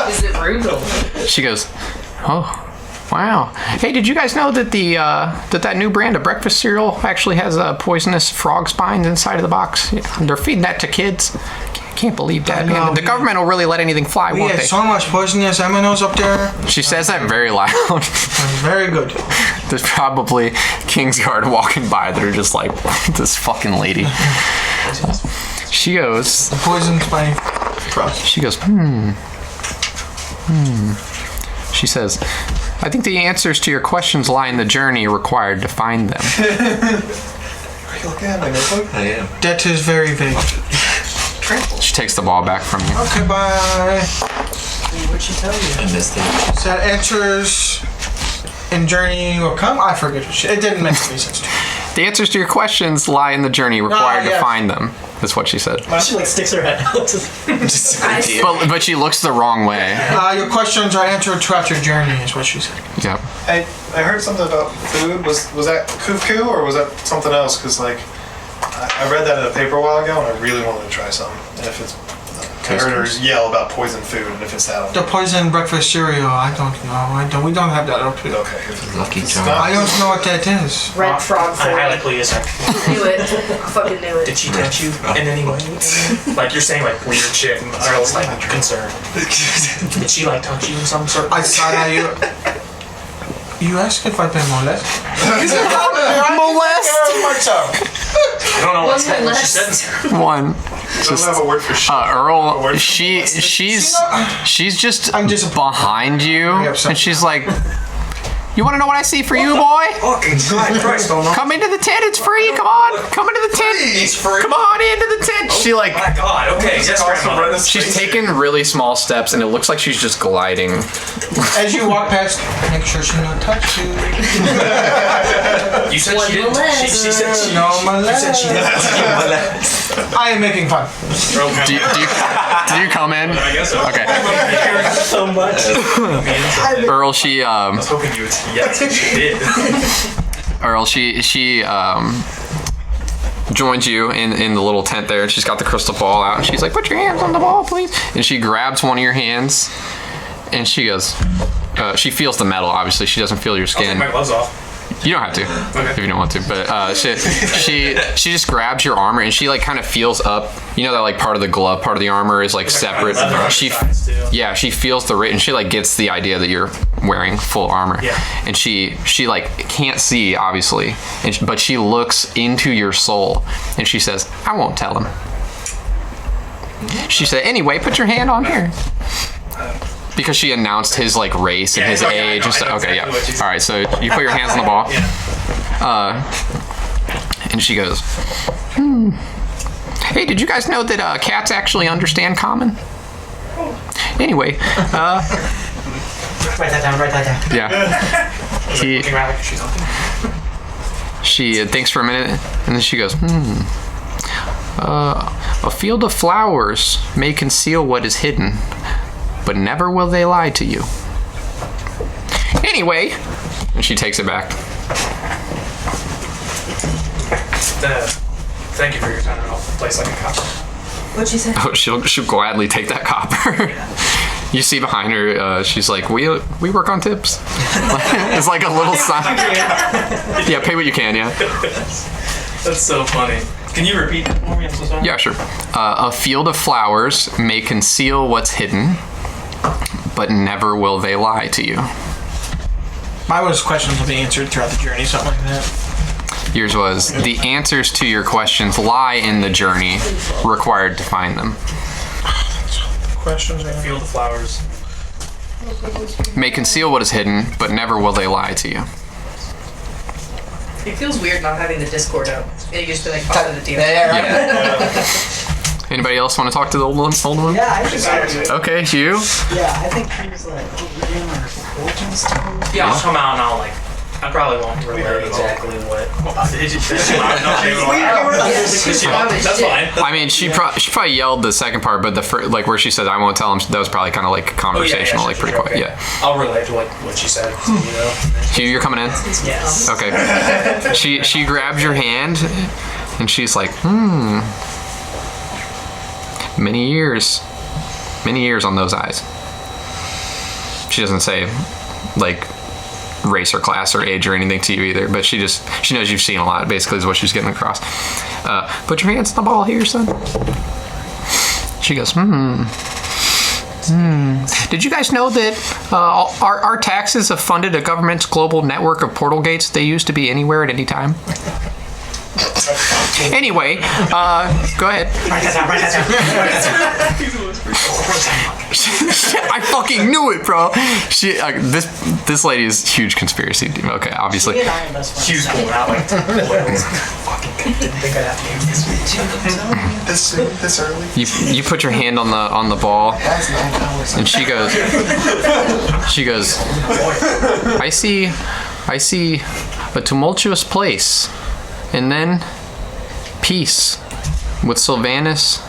Is it brutal? She goes, oh, wow. Hey, did you guys know that that new brand of breakfast cereal actually has poisonous frog spines inside of the box? Yeah, they're feeding that to kids. Can't believe that, man. The government will really let anything fly, won't they? So much poisonous aminos up there. She says that very loud. Very good. There's probably Kingsguard walking by that are just like, this fucking lady. She goes... The poison spine. She goes, She says, I think the answers to your questions lie in the journey required to find them. Are you looking at my notebook? I am. That is very vague. She takes the ball back from you. Okay, bye. What'd she tell you? I missed it. So that answers in journey will come. I forget what it didn't make any sense to me. The answers to your questions lie in the journey required to find them. That's what she said. She like sticks her head out. But she looks the wrong way. Your questions are answered throughout your journey, is what she said. Yep. I heard something about food. Was that Kufku or was that something else? Because like I read that in a paper a while ago and I really wanted to try some. And if it's I heard her yell about poison food and if it's that. The poison breakfast cereal. I don't know. We don't have that up here. Okay. Lucky charm. I don't know what that is. Red frog I food. highly please. Knew it. I fucking knew it. Did she touch you in any way? Like you're saying like weird shit and Earl's like concerned. Did she like touch you in some sort of I saw that you. You asked if I've been molested. I don't know what's that. She said One. Just have a word for shit. Earl, she's just behind you, and she's like, you want to know what I see for you, boy? Come into the tent, it's free, come on. Come into the tent. Come on into the tent. She like, my God, okay, yes, grandma. she's taking really small steps, and it looks like she's just gliding. As you walk past, make sure she not touch you. You said she didn't. She said she. No, You said she didn't. I am making fun. Do you come in? I guess so. Okay. So much. Earl, she I was hoping you would. Yes, she did. Earl, she joins you in the little tent there, and she's got the crystal ball out, and she's like, put your hands on the ball, please. And she grabs one of your hands, and she goes, she feels the metal, obviously. She doesn't feel your I'll skin. take my gloves off. You don't have to, if you don't want to. But she just grabs your armor, and she like kind of feels up. You know that like part of the glove, part of the armor is like separate. She feels the and she like gets the idea that you're wearing full armor. Yeah. And she like can't see obviously, but she looks into your soul, and she says, "I won't tell him." She said, "Anyway, put your hand on here." Because she announced his like race and his age and stuff. Okay, yeah. All right, so you put your hands on the ball. And she goes, Hey, did you guys know that cats actually understand common? Anyway, Write that down. yeah. She thinks for a minute, and then she goes, a field of flowers may conceal what is hidden, but never will they lie to you. Anyway, and she takes it back. Thank you for your time. I'll place like a copper. What'd she say? Oh, she'll gladly take that copper. You see behind her, she's like, we work on tips. It's like a little sign. Yeah, pay what you can, yeah. That's so funny. Can you repeat that for me? I'm so sorry. Yeah, sure. A field of flowers may conceal what's hidden, but never will they lie to you. My questions will be answered throughout the journey, something like that. Yours was, the answers to your questions lie in the journey required to find them. Questions. Field of flowers. May conceal what is hidden, but never will they lie to you. It feels weird not having the Discord out. It used to be like part of the deal. Anybody else want to talk to the old one? Yeah, I think I do. Okay, Hieu. Yeah, I think he was like reading our fortunes to me. Yeah, I'll come out and I'll like. I probably won't relate exactly what. That's fine. I mean, she probably yelled the second part, but like where she said, "I won't tell him," that was probably kind of like conversational, like pretty quick. Okay. Yeah. I'll relate to what she said. You know. Hieu, you're coming in. Yes. Okay. She grabs your hand, and she's like, Many years on those eyes. She doesn't say, like, race or class or age or anything to you either, but she knows you've seen a lot, basically, is what she's getting across. Put your hands on the ball here, son. She goes, Did you guys know that our taxes have funded a government's global network of portal gates? They used to be anywhere at any time. Anyway, go ahead. I fucking knew it, bro. This lady is huge conspiracy. Okay, obviously. She and I are best friends. Hugh's pulling out like fucking didn't think I'd have to use this. This early? You put your hand on the ball, and she goes. I see a tumultuous place, and then peace with Sylvanus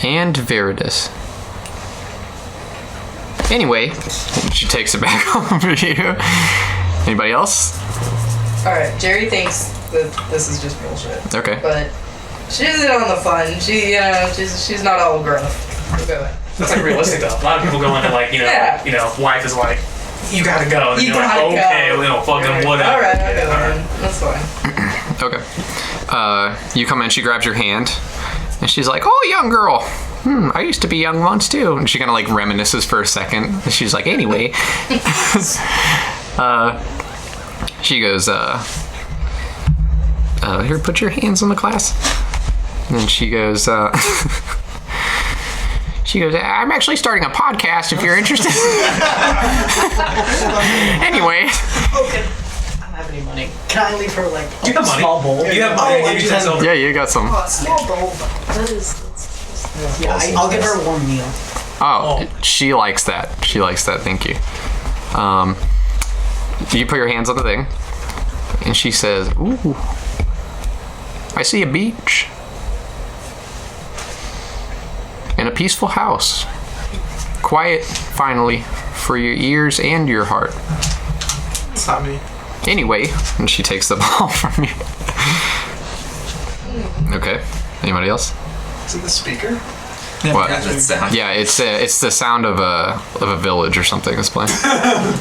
and Viridus. Anyway, she takes it back over to you. Anybody else? Alright, Jerry thinks that this is just bullshit. Okay. But she's in on the fun. She's not all gruff. We'll go ahead. That's like realistic though. A lot of people go into like, wife is like, you gotta go. And You you're like, gotta okay, go. well, fucking whatever. Alright, I'll go Yeah, then. That's fine. Okay. You come in, she grabs your hand, and she's like, "Oh, young girl. I used to be young once too." And she kind of like reminisces for a second. And she's like, "Anyway." She goes, "Here, put your hands on the class." And then she goes, "I'm actually starting a podcast if you're interested." Anyway. Okay. I don't have any money. Can I leave her like You have a money. small bowl? You have money. Oh, Give you 10 silver. Yeah, you got some. a small bowl. That is. Yeah, I'll give her a warm meal. Oh, she likes that. She likes that. Thank you. You put your hands on the thing, and she says, "Ooh, I see a beach and a peaceful house. Quiet, finally, for your ears and your heart. It's not me. Anyway," and she takes the ball from you. Okay. Anybody else? Is it the speaker? What? That sound. Yeah, it's the sound of a village or something that's playing. From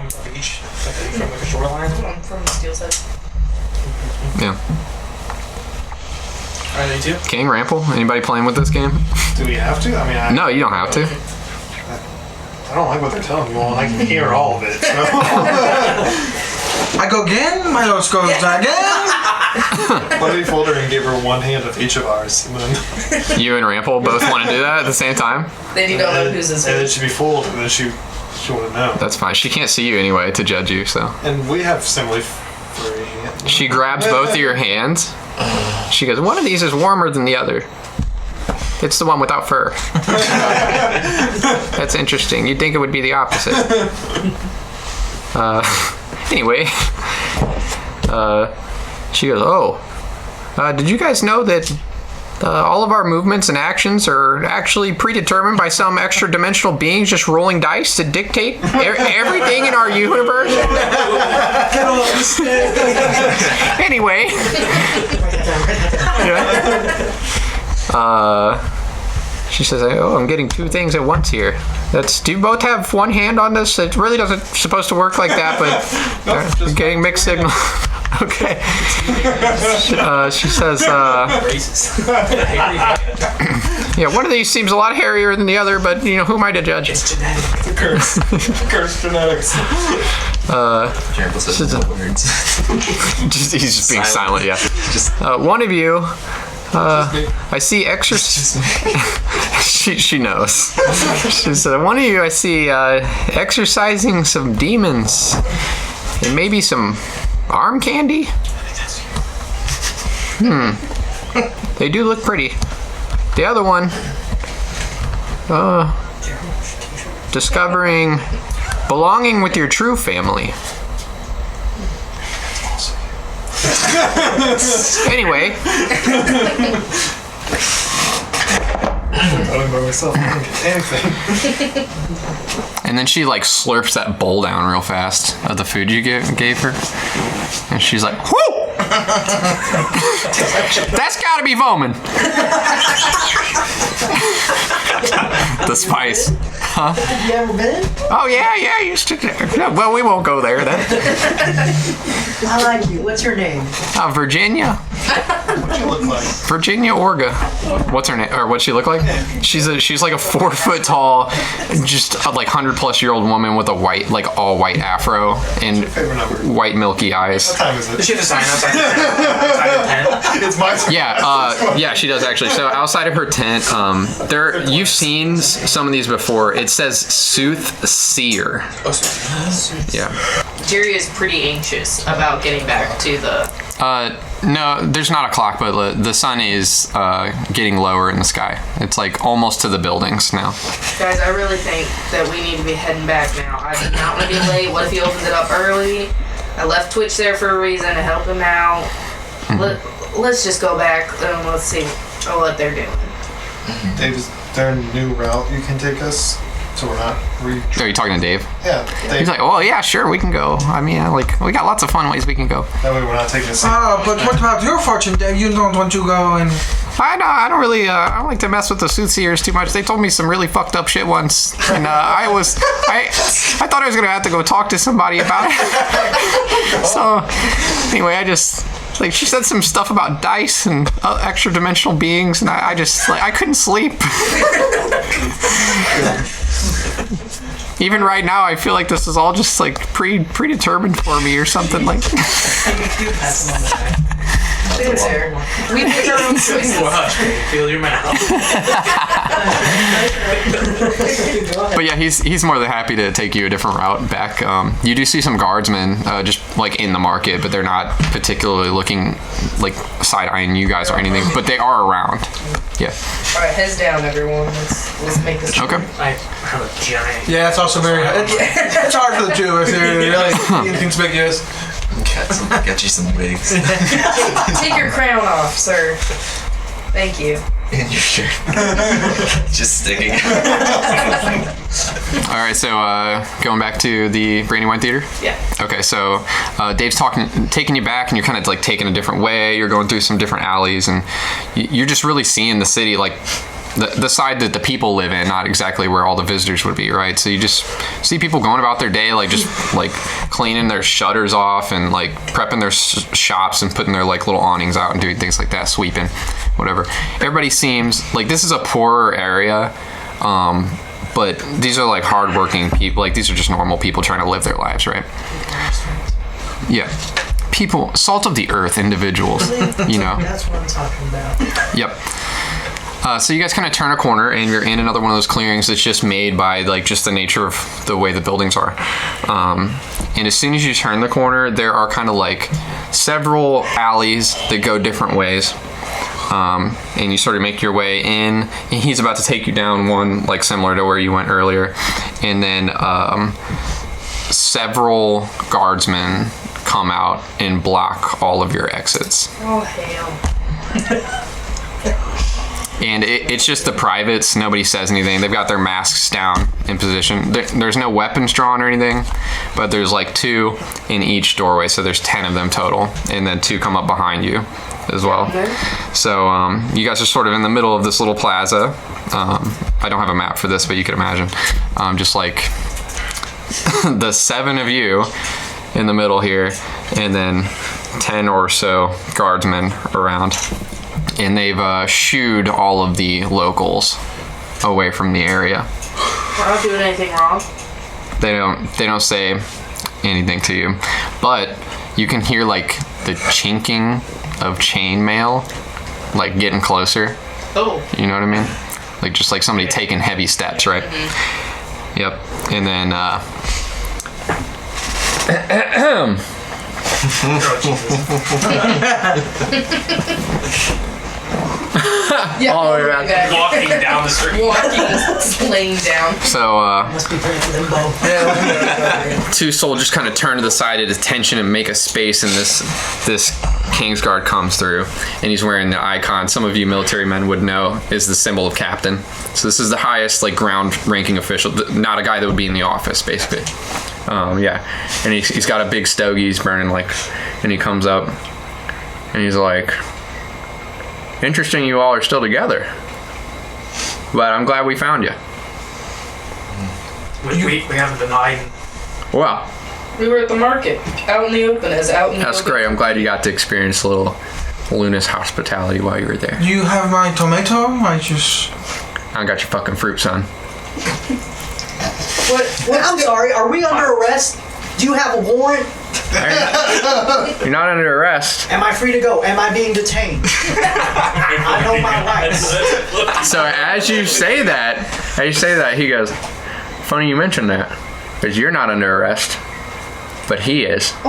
the beach, from like a shoreline. I'm from the steel side. Yeah. Are they too? King Rample. Anybody playing with this game? Do we have to? I mean, No, you don't have to. I don't like what they're telling me. Well, I can hear all of it. So. I go again. Mylos goes again. What if we fold her and gave her one hand of each of ours? And then, You and Rample both want to do that at the same time? Then you don't know whose is and then whose. she'd be fooled, and then she wouldn't know. That's fine. She can't see you anyway to judge you, so. And we have similarly furry hands. She grabs both of your hands. She goes, "One of these is warmer than the other. It's the one without fur." That's interesting. You'd think it would be the opposite. Anyway. She goes, "Oh, did you guys know that all of our movements and actions are actually predetermined by some extra dimensional beings just rolling dice to dictate everything in our universe?" Anyway. She says, "Oh, I'm getting two things at once here. Do you both have one hand on this? It really doesn't supposed to work like that, but I'm getting mixed signal." Okay. She says, Racist. "Yeah, one of these seems a lot hairier than the other, but who am I to judge?" It's genetic. Curse genetics. Careful says no words. He's just being silent. Yeah. Just One of you, I see she knows. She said, "One of you, I see exercising some demons and maybe some arm candy. They do look pretty. The other one, discovering belonging with your true family. Anyway." I don't know myself. Anything. And then she like slurps that bowl down real fast of the food you gave her. And she's like, "Whoo!" That's gotta be Voman. The spice. Huh? Have you ever been? Oh, yeah, I used to. No, well, we won't go there then. I like you. What's your name? Virginia. What you look like? Virginia Orga. What's her name? Or what's she look like? She's like a 4 foot tall, just like 100+ year old woman with a white, like all white afro and Favorite number. white milky eyes. What time is Does it? she have a sign outside the tent? It's my time. Yeah, she does actually. So outside of her tent, you've seen some of these before. It says Soothseer. Yeah. Jerry is pretty anxious about getting back to the. No, there's not a clock, but the sun is getting lower in the sky. It's like almost to the buildings now. Guys, I really think that we need to be heading back now. I do not want to be late. What if he opens it up early? I left Twitch there for a reason to help him out. Let's just go back and let's see what they're doing. Dave, is there a new route you can take us? So we're not Are you talking to Dave? Yeah, Dave. He's like, oh yeah, sure, we can go. I mean, we got lots of fun ways we can go. That way we're not taking a seat. But what about your fortune, Dave? You don't want to go and... I don't really, I don't like to mess with the soothsayers too much. They told me some really fucked up shit once, and I thought I was gonna have to go talk to somebody about it. So, anyway, like, she said some stuff about dice and extra dimensional beings, and I just, like, I couldn't sleep. Even right now, I feel like this is all just, like, predetermined for me or something, like. We make our own choices. Well, hush, baby. Feel your mouth. But yeah, he's more than happy to take you a different route back. You do see some guardsmen just like in the market, but they're not particularly looking like side-eyeing you guys or anything, but they are around. Yeah. All right, heads down, everyone. Let's make this. Okay. I have a giant. Yeah, it's also very... It's hard for the two if they're really inconspicuous. Got you some wigs. Take your crown off, sir. Thank you. In your shirt. Just sticking. All right, so going back to the Brandywine Theater. Yeah. Okay, so Dave's taking you back, and you're kind of like taking a different way. You're going through some different alleys, and you're just really seeing the city like the side that the people live in, not exactly where all the visitors would be, right? So you just see people going about their day, like just like cleaning their shutters off and like prepping their shops and putting their like little awnings out and doing things like that, sweeping, whatever. Everybody seems like this is a poorer area, but these are like hardworking people. Like these are just normal people trying to live their lives, right? Yeah. People, salt of the earth individuals, you know. That's what I'm talking about. Yep. So you guys kind of turn a corner and you're in another one of those clearings that's just made by like just the nature of the way the buildings are. And as soon as you turn the corner, there are kind of like several alleys that go different ways. And you sort of make your way in, and he's about to take you down one like similar to where you went earlier. And then several guardsmen come out and block all of your exits. Oh hell. And it's just the privates. Nobody says anything. They've got their masks down in position. There's no weapons drawn or anything, but there's like 2 in each doorway, so there's 10 of them total, and then 2 come up behind you as well. Okay. So you guys are sort of in the middle of this little plaza. I don't have a map for this, but you could imagine just like the 7 of you in the middle here, and then 10 or so guardsmen around. And they've shooed all of the locals away from the area. We're not doing anything wrong. They don't say anything to you, but you can hear like the chinking of chainmail, like getting closer. Oh. You know what I mean? Like just like somebody taking heavy steps, right? Mm-hmm. Yep. And then Yeah. all the way back. Walking down the street. Walking, laying down. So Must be playing limbo. 2 soldiers kind of turn to the side at attention and make a space, and this Kingsguard comes through, and he's wearing the icon some of you military men would know is the symbol of captain. So this is the highest like ground ranking official, not a guy that would be in the office basically. Yeah, and he's got a big stogie he's burning like, and he comes up And he's like, interesting you all are still together. But I'm glad we found you. We haven't been hiding. Well, We were at the market, out in the open, that's great. I'm glad you got to experience a little Luna's hospitality while you were there. You have my tomato? I got your fucking fruit, son. What? I'm sorry, are we under arrest? Do you have a warrant? You're not under arrest. Am I free to go? Am I being detained? I know my rights. So as you say that, he goes, funny you mention that, because you're not under arrest, but he is.